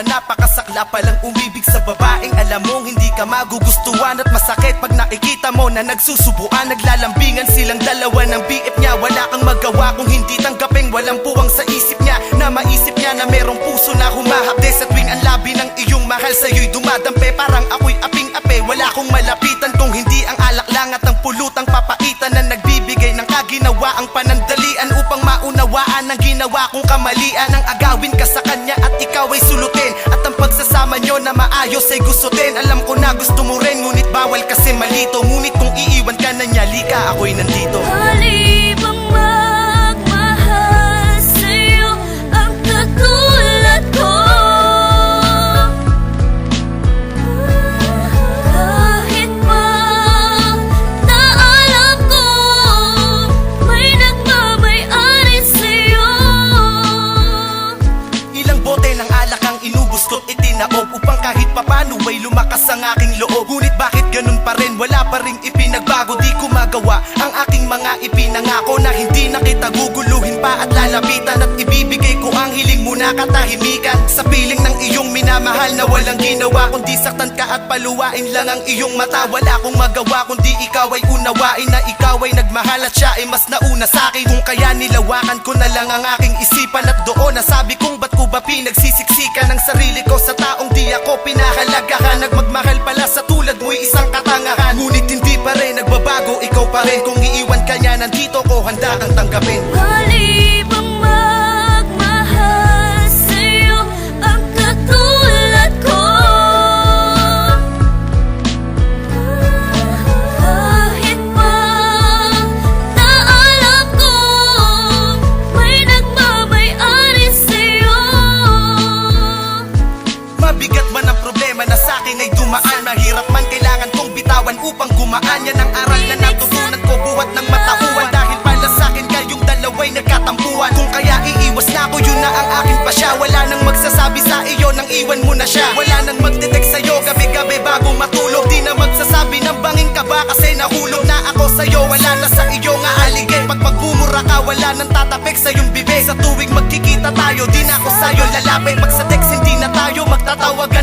na napakasakla palang umibig sa babaeng alam mong hindi ka magugustuhan. At masakit pag nakikita mo na nagsusubuan. Naglalambingan silang dalawa ng BF niya. Wala kang magawa kung hindi tanggapin. Walang puwang sa isip niya na maisip niya na merong puso na humahapde. Sa tuwing ang labi ng iyong mahal sa'yo'y dumadampe. Parang ako'y aping-ape, wala kong malapitan kung hindi ang alak lang at ang pulutang papaitan na nagbibigay ng kaginawa ang panandalian upang maunawaan ang ginawa kong kamalian. Ang agawin ka sa kanya at ikaw ay sulutin, at ang pagsasama nyo na maayos ay gustutin. Alam ko na gusto mo rin, ngunit bawal kasi malito. Ngunit kung iiwan ka na niya, lika ako'y nandito. Halibang magmahal sa'yo ang katulad ko. Kahit pa na alam ko may nagmamay-ari sa'yo. Ilang bote ng alak ang inubos ko't itinaob upang kahit papano ay lumakas ang aking loob. Ngunit bakit ganun pa rin? Wala pa ring ipinagbago. Di ko magawa ang aking mga ipinangako na hindi na kita guguluhin pa at lalapitan. At ibibigay ko ang hiling mo na katahimikan sa piling ng iyong minamahal na walang ginawa kundi saktan ka at paluwain lang ang iyong mata. Wala akong magawa kundi ikaw ay unawain na ikaw ay nagmahal at siya ay mas nauna sa'kin. Kung kaya nilawakan ko na lang ang aking isipan, at doon nasabi kong ba't ko ba pinagsisiksikan ang sarili ko sa taong di ako pinahalagahan. Nagmagmahal pala sa tulad mo'y isang katangahan. Ngunit hindi pa rin nagbabago, ikaw pa rin. Kung iiwan ka niya, nandito ko, handa kang tanggapin. Halibang magmahal sa'yo ang katulad ko. Kahit pa na alam ko may nagmamay-ari sa'yo. Mabigat man ang problema na sa'kin ay dumaan. Mahirap man kailangan kong bitawan upang gumaan. Yan ang aral na natutunan ko buhat ng matauhan. Dahil pala sa'kin kayong dalawa'y nagkatampuan. Kung kaya iiwas na ako, yun na ang aking pasya. Wala nang magsasabi sa iyo nang iwan mo na siya. Wala nang magdetect sa'yo gabi-gabi bago matulog. Di na magsasabi ng banging ka ba kasi nahulog na ako sa'yo. Wala na sa iyo nga aligay. Pag magmumura ka, wala nang tatapik sa iyong bibig. Sa tuwing magkikita tayo, di na ako sa'yo lalapit. Pag sa text hindi na tayo magtatawagan.